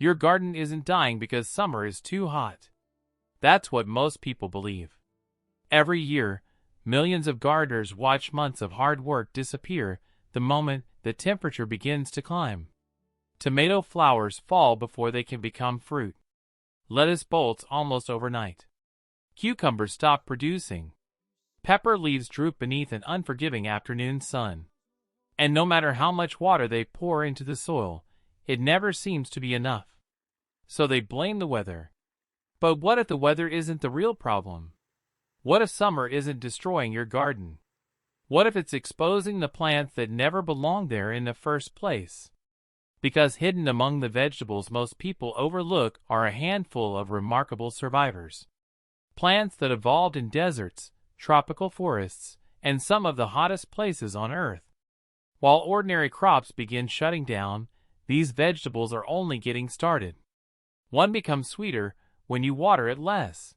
Your garden isn't dying because summer is too hot. That's what most people believe. Every year, millions of gardeners watch months of hard work disappear the moment the temperature begins to climb. Tomato flowers fall before they can become fruit. Lettuce bolts almost overnight. Cucumbers stop producing. Pepper leaves droop beneath an unforgiving afternoon sun. And no matter how much water they pour into the soil, it never seems to be enough. So they blame the weather. But what if the weather isn't the real problem? What if summer isn't destroying your garden? What if it's exposing the plants that never belonged there in the first place? Because hidden among the vegetables most people overlook are a handful of remarkable survivors. Plants that evolved in deserts, tropical forests, and some of the hottest places on Earth. While ordinary crops begin shutting down, these vegetables are only getting started. One becomes sweeter when you water it less.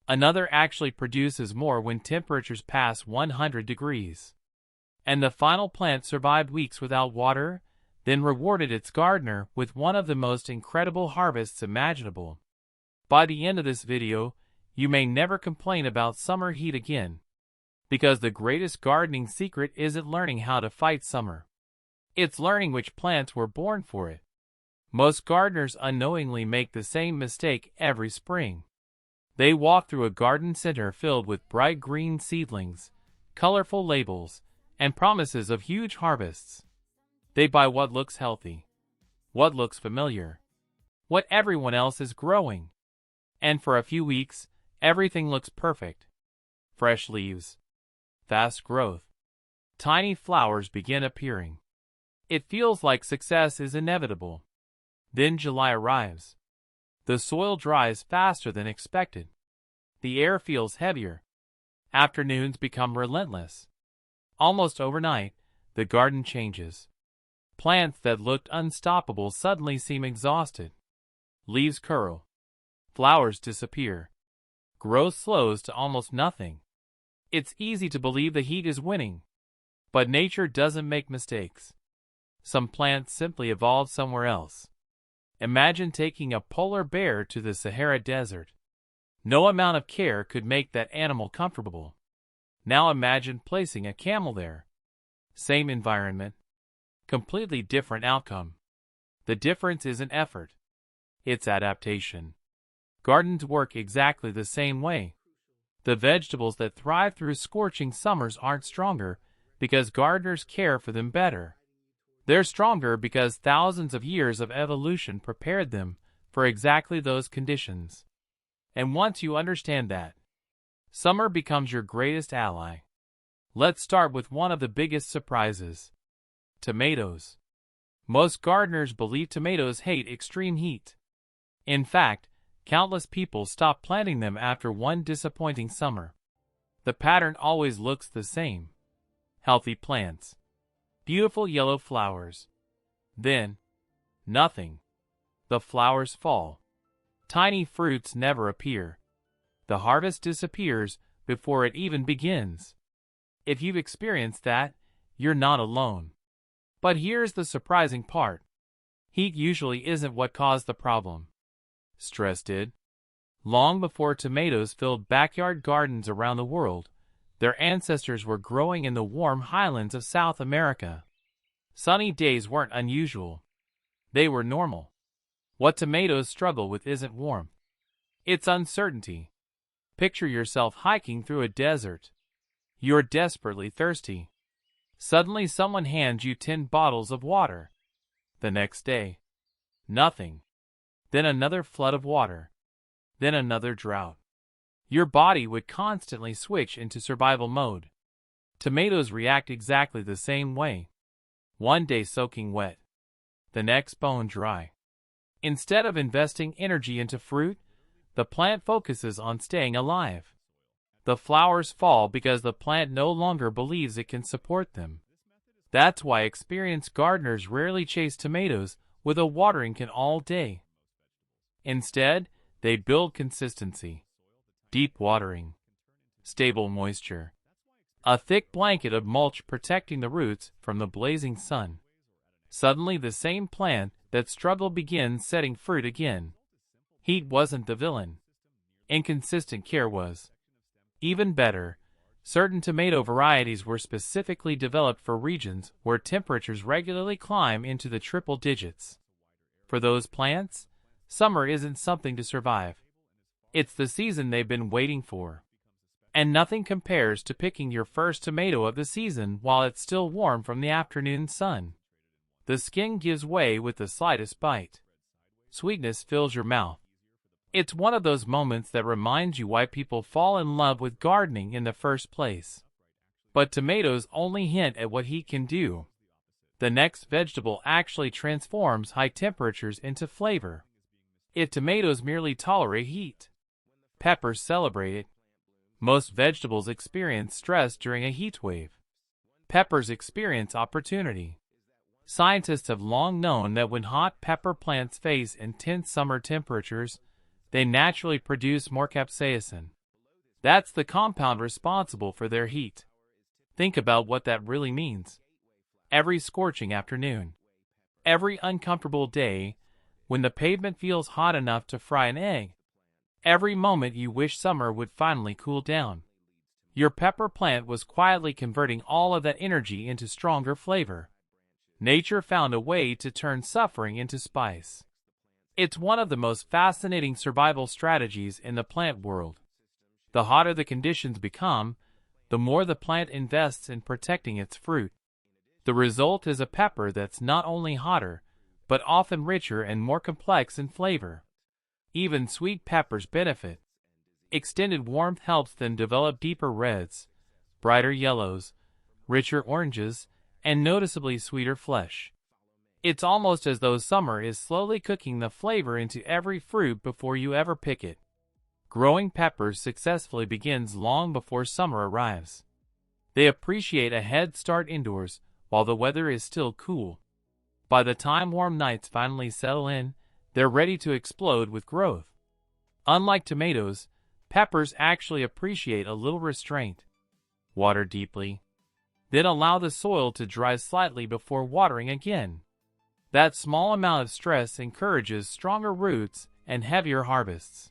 Another actually produces more when temperatures pass 100 degrees. And the final plant survived weeks without water, then rewarded its gardener with one of the most incredible harvests imaginable. By the end of this video, you may never complain about summer heat again. Because the greatest gardening secret isn't learning how to fight summer. It's learning which plants were born for it. Most gardeners unknowingly make the same mistake every spring. They walk through a garden center filled with bright green seedlings, colorful labels, and promises of huge harvests. They buy what looks healthy, what looks familiar, what everyone else is growing. And for a few weeks, everything looks perfect. Fresh leaves, fast growth, tiny flowers begin appearing. It feels like success is inevitable. Then July arrives. The soil dries faster than expected. The air feels heavier. Afternoons become relentless. Almost overnight, the garden changes. Plants that looked unstoppable suddenly seem exhausted. Leaves curl. Flowers disappear. Growth slows to almost nothing. It's easy to believe the heat is winning. But nature doesn't make mistakes. Some plants simply evolved somewhere else. Imagine taking a polar bear to the Sahara Desert. No amount of care could make that animal comfortable. Now imagine placing a camel there. Same environment. Completely different outcome. The difference isn't effort. It's adaptation. Gardens work exactly the same way. The vegetables that thrive through scorching summers aren't stronger because gardeners care for them better. They're stronger because thousands of years of evolution prepared them for exactly those conditions. And once you understand that, summer becomes your greatest ally. Let's start with one of the biggest surprises. Tomatoes. Most gardeners believe tomatoes hate extreme heat. In fact, countless people stop planting them after one disappointing summer. The pattern always looks the same. Healthy plants. Beautiful yellow flowers. Then, nothing. The flowers fall. Tiny fruits never appear. The harvest disappears before it even begins. If you've experienced that, you're not alone. But here's the surprising part. Heat usually isn't what caused the problem. Stress did. Long before tomatoes filled backyard gardens around the world, their ancestors were growing in the warm highlands of South America. Sunny days weren't unusual. They were normal. What tomatoes struggle with isn't warmth. It's uncertainty. Picture yourself hiking through a desert. You're desperately thirsty. Suddenly someone hands you 10 bottles of water. The next day, nothing. Then another flood of water. Then another drought. Your body would constantly switch into survival mode. Tomatoes react exactly the same way. One day soaking wet. The next bone dry. Instead of investing energy into fruit, the plant focuses on staying alive. The flowers fall because the plant no longer believes it can support them. That's why experienced gardeners rarely chase tomatoes with a watering can all day. Instead, they build consistency. Deep watering. Stable moisture. A thick blanket of mulch protecting the roots from the blazing sun. Suddenly the same plant that struggled begins setting fruit again. Heat wasn't the villain. Inconsistent care was. Even better, certain tomato varieties were specifically developed for regions where temperatures regularly climb into the triple digits. For those plants, summer isn't something to survive. It's the season they've been waiting for. And nothing compares to picking your first tomato of the season while it's still warm from the afternoon sun. The skin gives way with the slightest bite. Sweetness fills your mouth. It's one of those moments that reminds you why people fall in love with gardening in the first place. But tomatoes only hint at what heat can do. The next vegetable actually transforms high temperatures into flavor. If tomatoes merely tolerate heat, peppers celebrate it. Most vegetables experience stress during a heat wave. Peppers experience opportunity. Scientists have long known that when hot pepper plants face intense summer temperatures, they naturally produce more capsaicin. That's the compound responsible for their heat. Think about what that really means. Every scorching afternoon, every uncomfortable day, when the pavement feels hot enough to fry an egg, every moment you wish summer would finally cool down, your pepper plant was quietly converting all of that energy into stronger flavor. Nature found a way to turn suffering into spice. It's one of the most fascinating survival strategies in the plant world. The hotter the conditions become, the more the plant invests in protecting its fruit. The result is a pepper that's not only hotter, but often richer and more complex in flavor. Even sweet peppers benefit. Extended warmth helps them develop deeper reds, brighter yellows, richer oranges, and noticeably sweeter flesh. It's almost as though summer is slowly cooking the flavor into every fruit before you ever pick it. Growing peppers successfully begins long before summer arrives. They appreciate a head start indoors while the weather is still cool. By the time warm nights finally settle in, they're ready to explode with growth. Unlike tomatoes, peppers actually appreciate a little restraint. Water deeply. Then allow the soil to dry slightly before watering again. That small amount of stress encourages stronger roots and heavier harvests.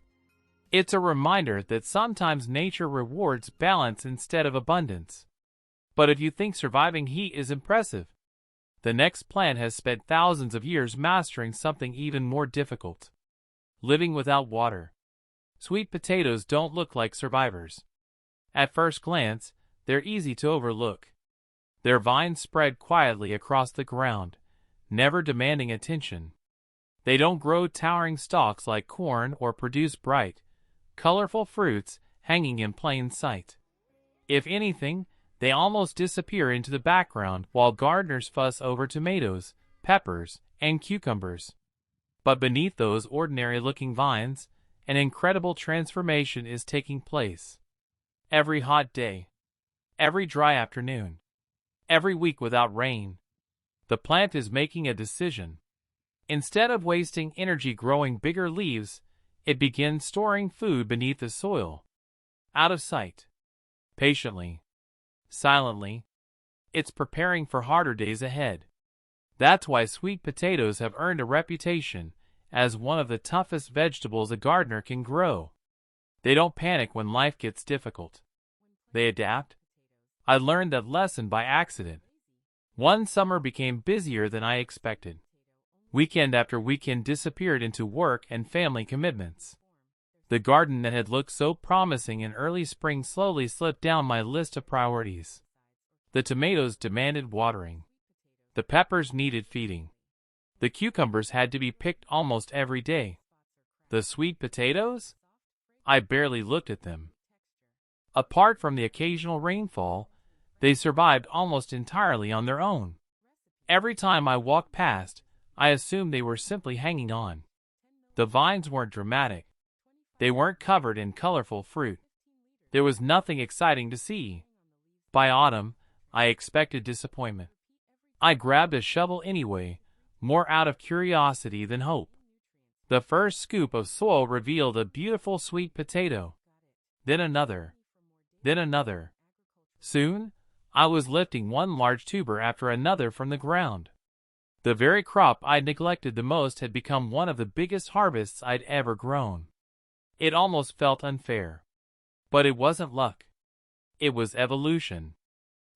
It's a reminder that sometimes nature rewards balance instead of abundance. But if you think surviving heat is impressive, the next plant has spent thousands of years mastering something even more difficult: living without water. Sweet potatoes don't look like survivors. At first glance, they're easy to overlook. Their vines spread quietly across the ground, never demanding attention. They don't grow towering stalks like corn or produce bright, colorful fruits hanging in plain sight. If anything, they almost disappear into the background while gardeners fuss over tomatoes, peppers, and cucumbers. But beneath those ordinary-looking vines, an incredible transformation is taking place. Every hot day, every dry afternoon, every week without rain, the plant is making a decision. Instead of wasting energy growing bigger leaves, it begins storing food beneath the soil. Out of sight. Patiently. Silently. It's preparing for harder days ahead. That's why sweet potatoes have earned a reputation as one of the toughest vegetables a gardener can grow. They don't panic when life gets difficult. They adapt. I learned that lesson by accident. One summer became busier than I expected. Weekend after weekend disappeared into work and family commitments. The garden that had looked so promising in early spring slowly slipped down my list of priorities. The tomatoes demanded watering. The peppers needed feeding. The cucumbers had to be picked almost every day. The sweet potatoes? I barely looked at them. Apart from the occasional rainfall, they survived almost entirely on their own. Every time I walked past, I assumed they were simply hanging on. The vines weren't dramatic. They weren't covered in colorful fruit. There was nothing exciting to see. By autumn, I expected disappointment. I grabbed a shovel anyway, more out of curiosity than hope. The first scoop of soil revealed a beautiful sweet potato. Then another. Then another. Soon, I was lifting one large tuber after another from the ground. The very crop I'd neglected the most had become one of the biggest harvests I'd ever grown. It almost felt unfair. But it wasn't luck. It was evolution.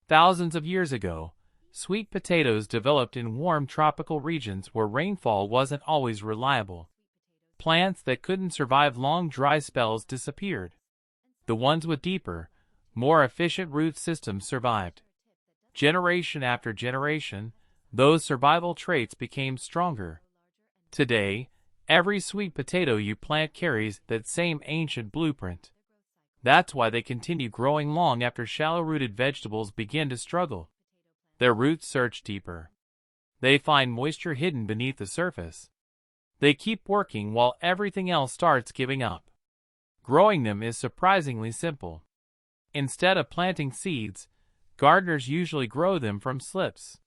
Thousands of years ago, sweet potatoes developed in warm tropical regions where rainfall wasn't always reliable. Plants that couldn't survive long dry spells disappeared. The ones with deeper, more efficient root systems survived. Generation after generation, those survival traits became stronger. Today, every sweet potato you plant carries that same ancient blueprint. That's why they continue growing long after shallow-rooted vegetables begin to struggle. Their roots search deeper. They find moisture hidden beneath the surface. They keep working while everything else starts giving up. Growing them is surprisingly simple. Instead of planting seeds, gardeners usually grow them from slips.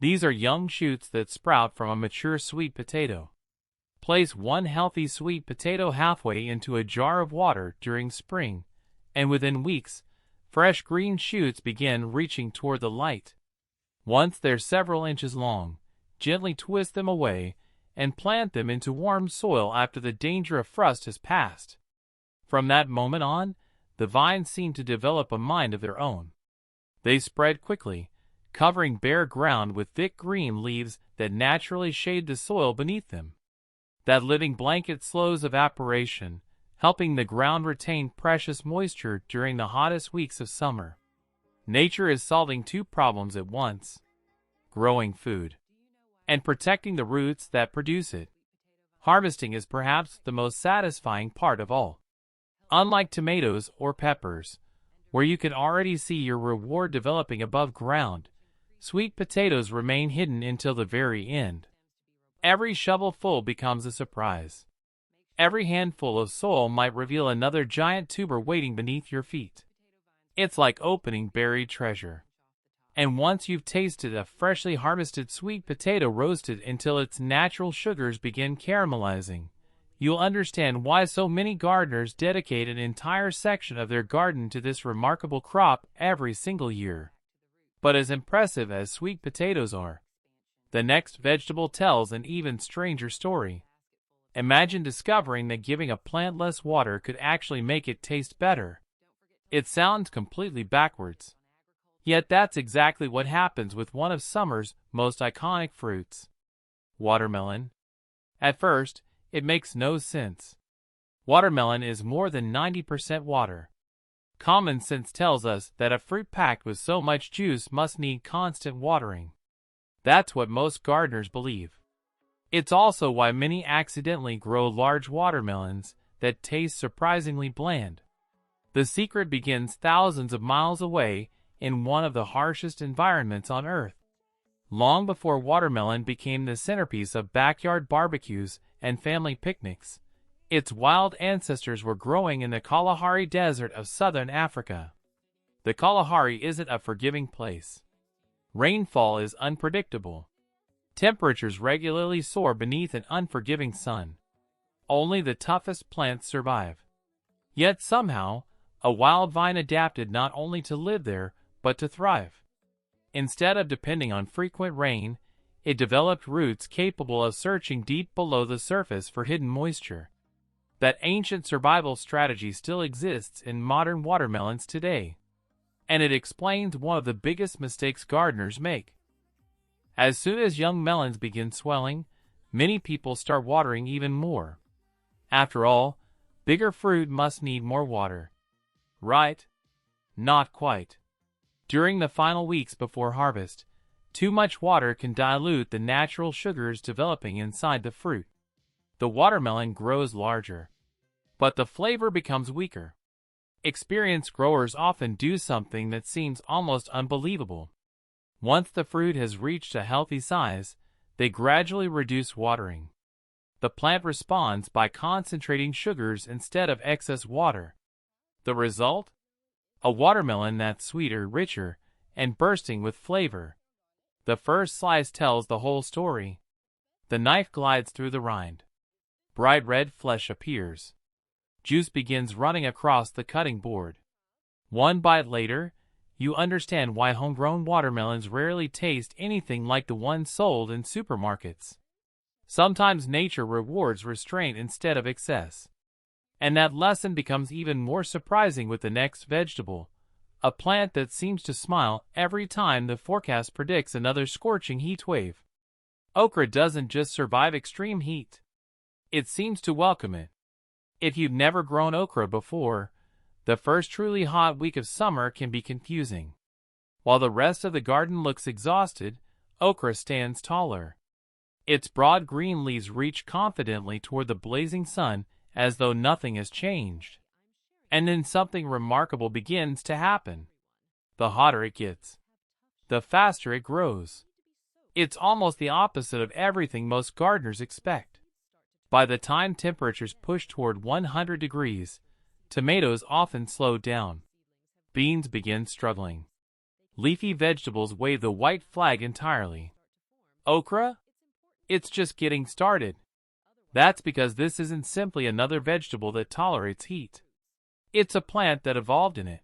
These are young shoots that sprout from a mature sweet potato. Place one healthy sweet potato halfway into a jar of water during spring, and within weeks, fresh green shoots begin reaching toward the light. Once they're several inches long, gently twist them away and plant them into warm soil after the danger of frost has passed. From that moment on, the vines seem to develop a mind of their own. They spread quickly, covering bare ground with thick green leaves that naturally shade the soil beneath them. That living blanket slows evaporation, helping the ground retain precious moisture during the hottest weeks of summer. Nature is solving two problems at once: growing food and protecting the roots that produce it. Harvesting is perhaps the most satisfying part of all. Unlike tomatoes or peppers, where you can already see your reward developing above ground, sweet potatoes remain hidden until the very end. Every shovelful becomes a surprise. Every handful of soil might reveal another giant tuber waiting beneath your feet. It's like opening buried treasure. And once you've tasted a freshly harvested sweet potato roasted until its natural sugars begin caramelizing, you'll understand why so many gardeners dedicate an entire section of their garden to this remarkable crop every single year. But as impressive as sweet potatoes are, the next vegetable tells an even stranger story. Imagine discovering that giving a plant less water could actually make it taste better. It sounds completely backwards. Yet that's exactly what happens with one of summer's most iconic fruits: watermelon. At first, it makes no sense. Watermelon is more than 90% water. Common sense tells us that a fruit packed with so much juice must need constant watering. That's what most gardeners believe. It's also why many accidentally grow large watermelons that taste surprisingly bland. The secret begins thousands of miles away in one of the harshest environments on Earth. Long before watermelon became the centerpiece of backyard barbecues and family picnics, its wild ancestors were growing in the Kalahari Desert of southern Africa. The Kalahari isn't a forgiving place. Rainfall is unpredictable. Temperatures regularly soar beneath an unforgiving sun. Only the toughest plants survive. Yet somehow, a wild vine adapted not only to live there, but to thrive. Instead of depending on frequent rain, it developed roots capable of searching deep below the surface for hidden moisture. That ancient survival strategy still exists in modern watermelons today. And it explains one of the biggest mistakes gardeners make. As soon as young melons begin swelling, many people start watering even more. After all, bigger fruit must need more water. Right? Not quite. During the final weeks before harvest, too much water can dilute the natural sugars developing inside the fruit. The watermelon grows larger, but the flavor becomes weaker. Experienced growers often do something that seems almost unbelievable. Once the fruit has reached a healthy size, they gradually reduce watering. The plant responds by concentrating sugars instead of excess water. The result? A watermelon that's sweeter, richer, and bursting with flavor. The first slice tells the whole story. The knife glides through the rind. Bright red flesh appears. Juice begins running across the cutting board. One bite later, you understand why homegrown watermelons rarely taste anything like the ones sold in supermarkets. Sometimes nature rewards restraint instead of excess. And that lesson becomes even more surprising with the next vegetable, a plant that seems to smile every time the forecast predicts another scorching heat wave. Okra doesn't just survive extreme heat. It seems to welcome it. If you've never grown okra before, the first truly hot week of summer can be confusing. While the rest of the garden looks exhausted, okra stands taller. Its broad green leaves reach confidently toward the blazing sun as though nothing has changed. And then something remarkable begins to happen. The hotter it gets, the faster it grows. It's almost the opposite of everything most gardeners expect. By the time temperatures push toward 100 degrees, tomatoes often slow down. Beans begin struggling. Leafy vegetables wave the white flag entirely. Okra? It's just getting started. That's because this isn't simply another vegetable that tolerates heat. It's a plant that evolved in it.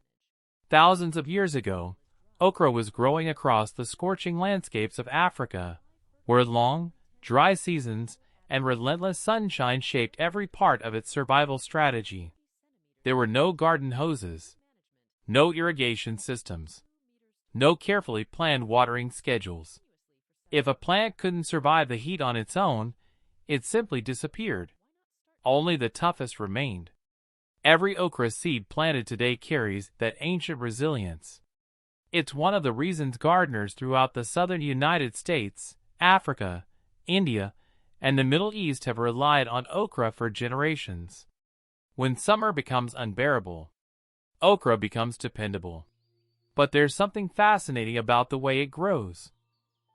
Thousands of years ago, okra was growing across the scorching landscapes of Africa, where long, dry seasons and relentless sunshine shaped every part of its survival strategy. There were no garden hoses, no irrigation systems, no carefully planned watering schedules. If a plant couldn't survive the heat on its own, it simply disappeared. Only the toughest remained. Every okra seed planted today carries that ancient resilience. It's one of the reasons gardeners throughout the southern United States, Africa, India, and the Middle East have relied on okra for generations. When summer becomes unbearable, okra becomes dependable. But there's something fascinating about the way it grows.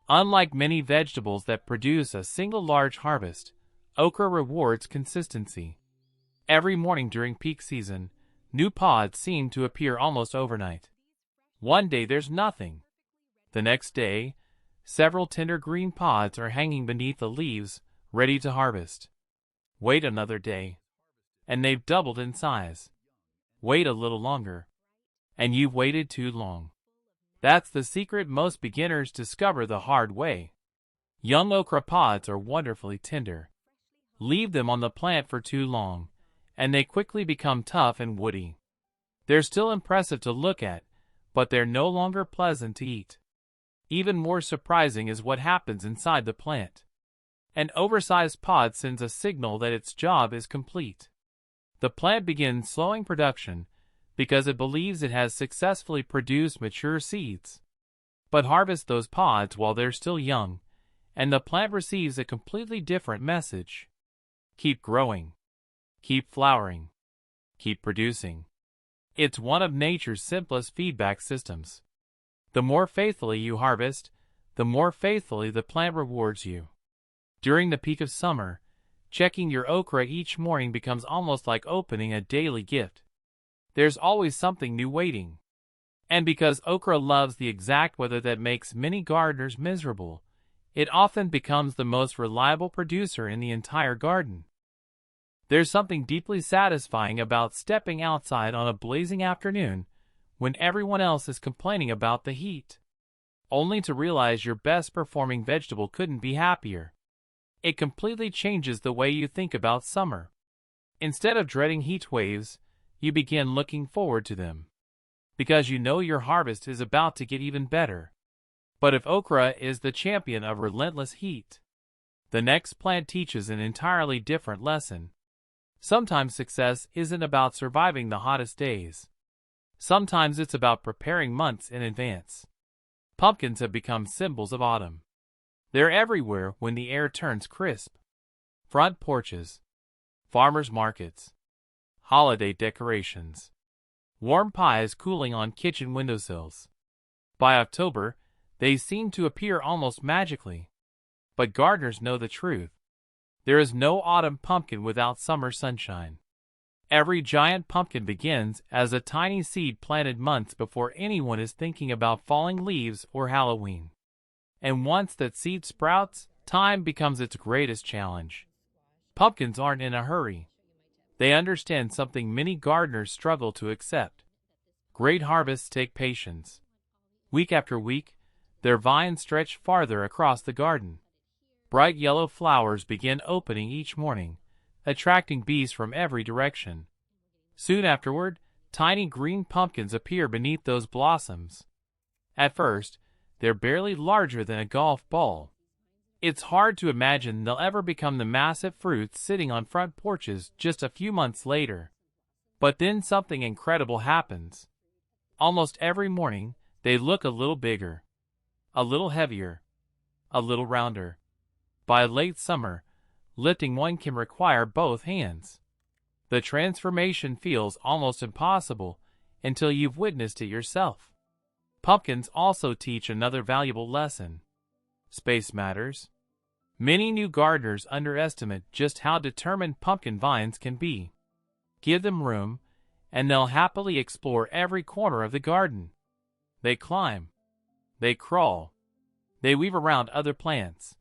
Unlike many vegetables that produce a single large harvest, okra rewards consistency. Every morning during peak season, new pods seem to appear almost overnight. One day there's nothing. The next day, several tender green pods are hanging beneath the leaves, ready to harvest. Wait another day, and they've doubled in size. Wait a little longer, and you've waited too long. That's the secret most beginners discover the hard way. Young okra pods are wonderfully tender. Leave them on the plant for too long, and they quickly become tough and woody. They're still impressive to look at, but they're no longer pleasant to eat. Even more surprising is what happens inside the plant. An oversized pod sends a signal that its job is complete. The plant begins slowing production because it believes it has successfully produced mature seeds. But harvest those pods while they're still young, and the plant receives a completely different message. Keep growing. Keep flowering. Keep producing. It's one of nature's simplest feedback systems. The more faithfully you harvest, the more faithfully the plant rewards you. During the peak of summer, checking your okra each morning becomes almost like opening a daily gift. There's always something new waiting. And because okra loves the exact weather that makes many gardeners miserable, it often becomes the most reliable producer in the entire garden. There's something deeply satisfying about stepping outside on a blazing afternoon when everyone else is complaining about the heat, only to realize your best performing vegetable couldn't be happier. It completely changes the way you think about summer. Instead of dreading heat waves, you begin looking forward to them, because you know your harvest is about to get even better. But if okra is the champion of relentless heat, the next plant teaches an entirely different lesson. Sometimes success isn't about surviving the hottest days. Sometimes it's about preparing months in advance. Pumpkins have become symbols of autumn. They're everywhere when the air turns crisp. Front porches, farmers' markets, holiday decorations, warm pies cooling on kitchen windowsills. By October, they seem to appear almost magically. But gardeners know the truth. There is no autumn pumpkin without summer sunshine. Every giant pumpkin begins as a tiny seed planted months before anyone is thinking about falling leaves or Halloween. And once that seed sprouts, time becomes its greatest challenge. Pumpkins aren't in a hurry. They understand something many gardeners struggle to accept. Great harvests take patience. Week after week, their vines stretch farther across the garden. Bright yellow flowers begin opening each morning, attracting bees from every direction. Soon afterward, tiny green pumpkins appear beneath those blossoms. At first, they're barely larger than a golf ball. It's hard to imagine they'll ever become the massive fruits sitting on front porches just a few months later. But then something incredible happens. Almost every morning, they look a little bigger, a little heavier, a little rounder. By late summer, lifting one can require both hands. The transformation feels almost impossible until you've witnessed it yourself. Pumpkins also teach another valuable lesson. Space matters. Many new gardeners underestimate just how determined pumpkin vines can be. Give them room, and they'll happily explore every corner of the garden. They climb. They crawl. They weave around other plants.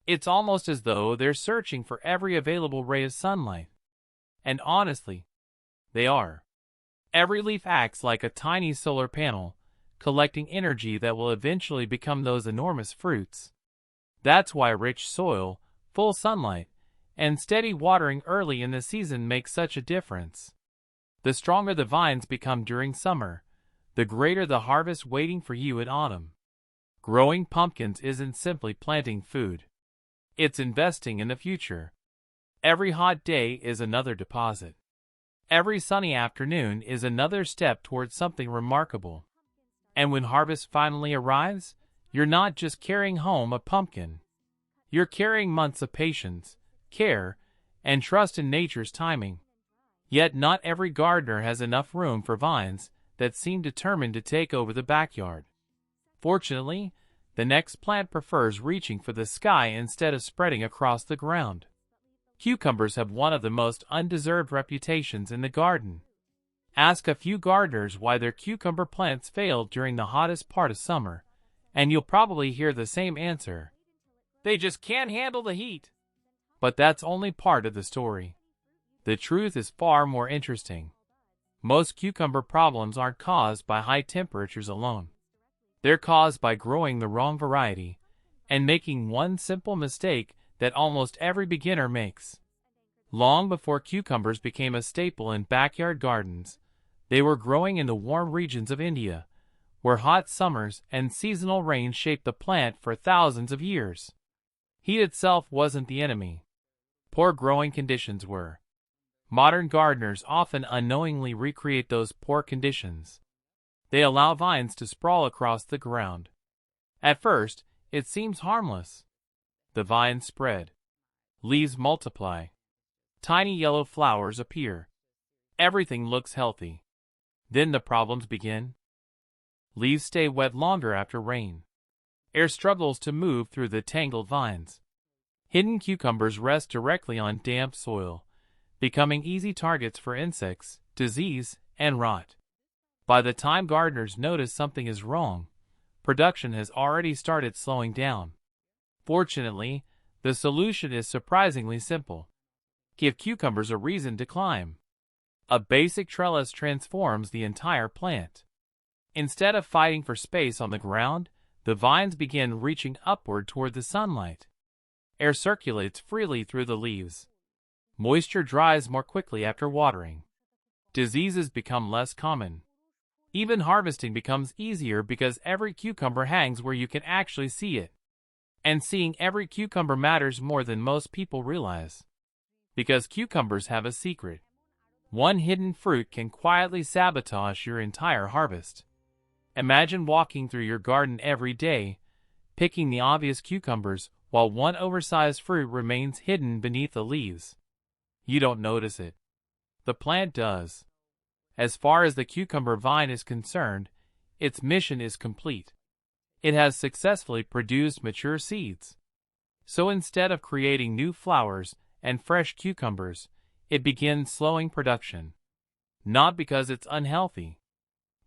It's almost as though they're searching for every available ray of sunlight. And honestly, they are. Every leaf acts like a tiny solar panel, collecting energy that will eventually become those enormous fruits. That's why rich soil, full sunlight, and steady watering early in the season make such a difference. The stronger the vines become during summer, the greater the harvest waiting for you in autumn. Growing pumpkins isn't simply planting food. It's investing in the future. Every hot day is another deposit. Every sunny afternoon is another step towards something remarkable. And when harvest finally arrives, you're not just carrying home a pumpkin. You're carrying months of patience, care, and trust in nature's timing. Yet not every gardener has enough room for vines that seem determined to take over the backyard. Fortunately, the next plant prefers reaching for the sky instead of spreading across the ground. Cucumbers have one of the most undeserved reputations in the garden. Ask a few gardeners why their cucumber plants failed during the hottest part of summer, and you'll probably hear the same answer. They just can't handle the heat. But that's only part of the story. The truth is far more interesting. Most cucumber problems aren't caused by high temperatures alone. They're caused by growing the wrong variety and making one simple mistake that almost every beginner makes. Long before cucumbers became a staple in backyard gardens, they were growing in the warm regions of India, where hot summers and seasonal rain shaped the plant for thousands of years. Heat itself wasn't the enemy. Poor growing conditions were. Modern gardeners often unknowingly recreate those poor conditions. They allow vines to sprawl across the ground. At first, it seems harmless. The vines spread. Leaves multiply. Tiny yellow flowers appear. Everything looks healthy. Then the problems begin. Leaves stay wet longer after rain. Air struggles to move through the tangled vines. Hidden cucumbers rest directly on damp soil, becoming easy targets for insects, disease, and rot. By the time gardeners notice something is wrong, production has already started slowing down. Fortunately, the solution is surprisingly simple. Give cucumbers a reason to climb. A basic trellis transforms the entire plant. Instead of fighting for space on the ground, the vines begin reaching upward toward the sunlight. Air circulates freely through the leaves. Moisture dries more quickly after watering. Diseases become less common. Even harvesting becomes easier because every cucumber hangs where you can actually see it. And seeing every cucumber matters more than most people realize. Because cucumbers have a secret. One hidden fruit can quietly sabotage your entire harvest. Imagine walking through your garden every day, picking the obvious cucumbers, while one oversized fruit remains hidden beneath the leaves. You don't notice it. The plant does. As far as the cucumber vine is concerned, its mission is complete. It has successfully produced mature seeds. So instead of creating new flowers and fresh cucumbers, it begins slowing production. Not because it's unhealthy,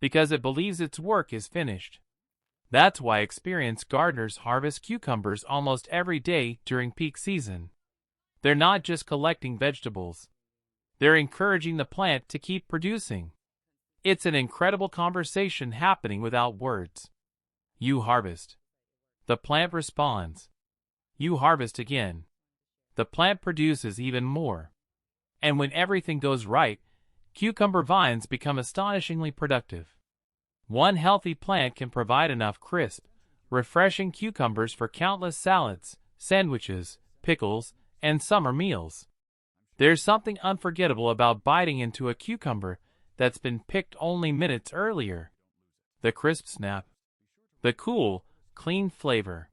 because it believes its work is finished. That's why experienced gardeners harvest cucumbers almost every day during peak season. They're not just collecting vegetables. They're encouraging the plant to keep producing. It's an incredible conversation happening without words. You harvest. The plant responds. You harvest again. The plant produces even more. And when everything goes right, cucumber vines become astonishingly productive. One healthy plant can provide enough crisp, refreshing cucumbers for countless salads, sandwiches, pickles, and summer meals. There's something unforgettable about biting into a cucumber that's been picked only minutes earlier. The crisp snap. The cool, clean flavor.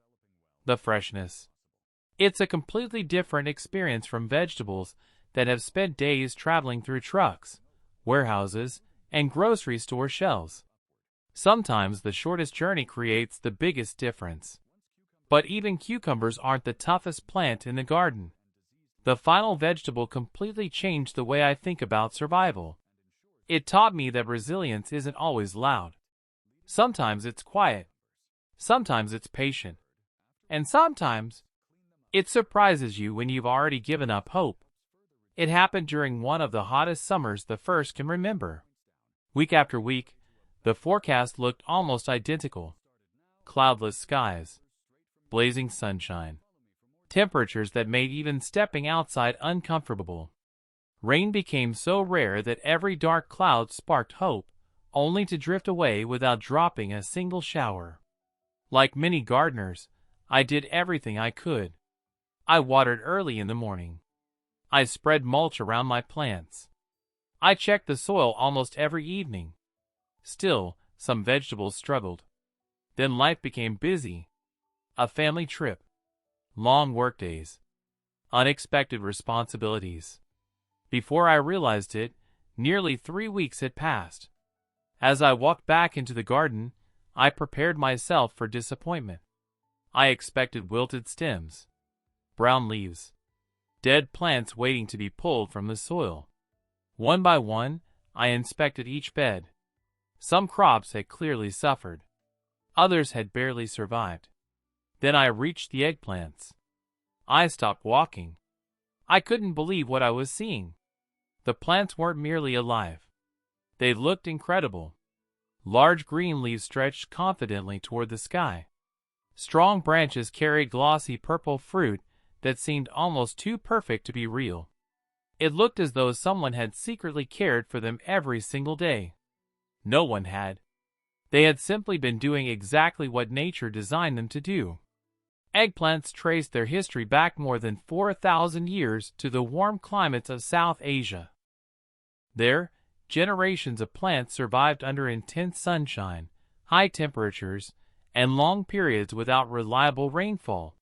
The freshness. It's a completely different experience from vegetables that have spent days traveling through trucks, warehouses, and grocery store shelves. Sometimes the shortest journey creates the biggest difference. But even cucumbers aren't the toughest plant in the garden. The final vegetable completely changed the way I think about survival. It taught me that resilience isn't always loud. Sometimes it's quiet. Sometimes it's patient. And sometimes it surprises you when you've already given up hope. It happened during one of the hottest summers the first can remember. Week after week, the forecast looked almost identical. Cloudless skies, blazing sunshine, temperatures that made even stepping outside uncomfortable. Rain became so rare that every dark cloud sparked hope, only to drift away without dropping a single shower. Like many gardeners, I did everything I could. I watered early in the morning. I spread mulch around my plants. I checked the soil almost every evening. Still, some vegetables struggled. Then life became busy. A family trip, long workdays, unexpected responsibilities. Before I realized it, nearly 3 weeks had passed. As I walked back into the garden, I prepared myself for disappointment. I expected wilted stems, brown leaves, dead plants waiting to be pulled from the soil. One by one, I inspected each bed. Some crops had clearly suffered. Others had barely survived. Then I reached the eggplants. I stopped walking. I couldn't believe what I was seeing. The plants weren't merely alive. They looked incredible. Large green leaves stretched confidently toward the sky. Strong branches carried glossy purple fruit that seemed almost too perfect to be real. It looked as though someone had secretly cared for them every single day. No one had. They had simply been doing exactly what nature designed them to do. Eggplants traced their history back more than 4,000 years to the warm climates of South Asia. There, generations of plants survived under intense sunshine, high temperatures, and long periods without reliable rainfall.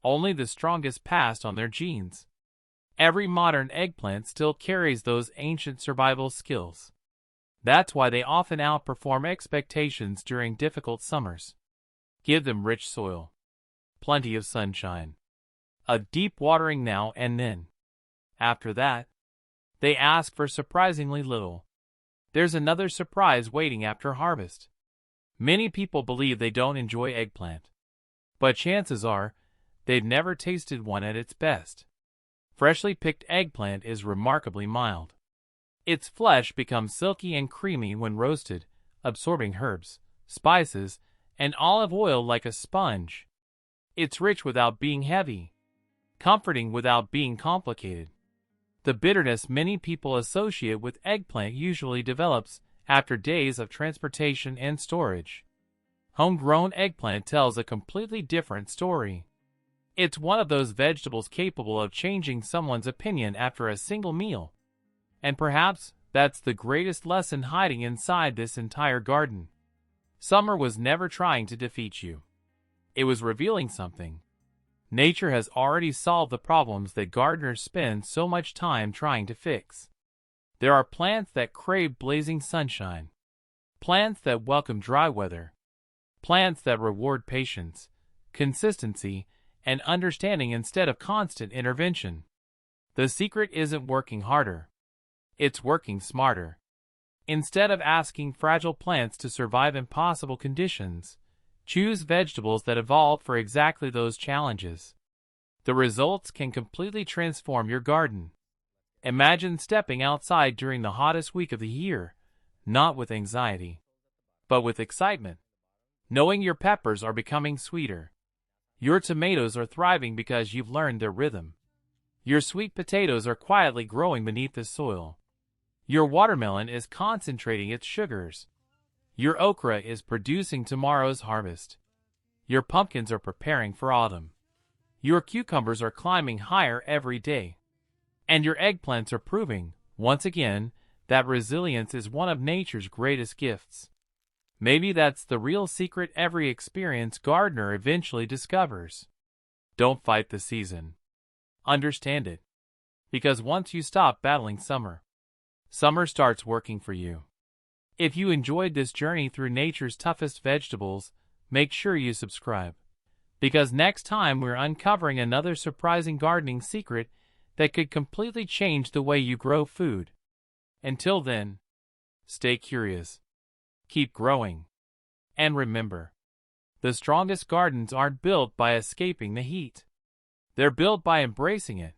Only the strongest passed on their genes. Every modern eggplant still carries those ancient survival skills. That's why they often outperform expectations during difficult summers. Give them rich soil, plenty of sunshine, a deep watering now and then. After that, they ask for surprisingly little. There's another surprise waiting after harvest. Many people believe they don't enjoy eggplant, but chances are they've never tasted one at its best. Freshly picked eggplant is remarkably mild. Its flesh becomes silky and creamy when roasted, absorbing herbs, spices, and olive oil like a sponge. It's rich without being heavy, comforting without being complicated. The bitterness many people associate with eggplant usually develops after days of transportation and storage. Homegrown eggplant tells a completely different story. It's one of those vegetables capable of changing someone's opinion after a single meal. And perhaps that's the greatest lesson hiding inside this entire garden. Summer was never trying to defeat you. It was revealing something. Nature has already solved the problems that gardeners spend so much time trying to fix. There are plants that crave blazing sunshine, plants that welcome dry weather, plants that reward patience, consistency, and understanding instead of constant intervention. The secret isn't working harder. It's working smarter. Instead of asking fragile plants to survive impossible conditions, choose vegetables that evolved for exactly those challenges. The results can completely transform your garden. Imagine stepping outside during the hottest week of the year, not with anxiety, but with excitement. knowing your peppers are becoming sweeter. Your tomatoes are thriving because you've learned their rhythm. Your sweet potatoes are quietly growing beneath the soil. Your watermelon is concentrating its sugars. Your okra is producing tomorrow's harvest. Your pumpkins are preparing for autumn. Your cucumbers are climbing higher every day. And your eggplants are proving, once again, that resilience is one of nature's greatest gifts. Maybe that's the real secret every experienced gardener eventually discovers. Don't fight the season. Understand it. Because once you stop battling summer, summer starts working for you. If you enjoyed this journey through nature's toughest vegetables, make sure you subscribe. Because next time we're uncovering another surprising gardening secret that could completely change the way you grow food. Until then, stay curious, keep growing, and remember, the strongest gardens aren't built by escaping the heat. They're built by embracing it.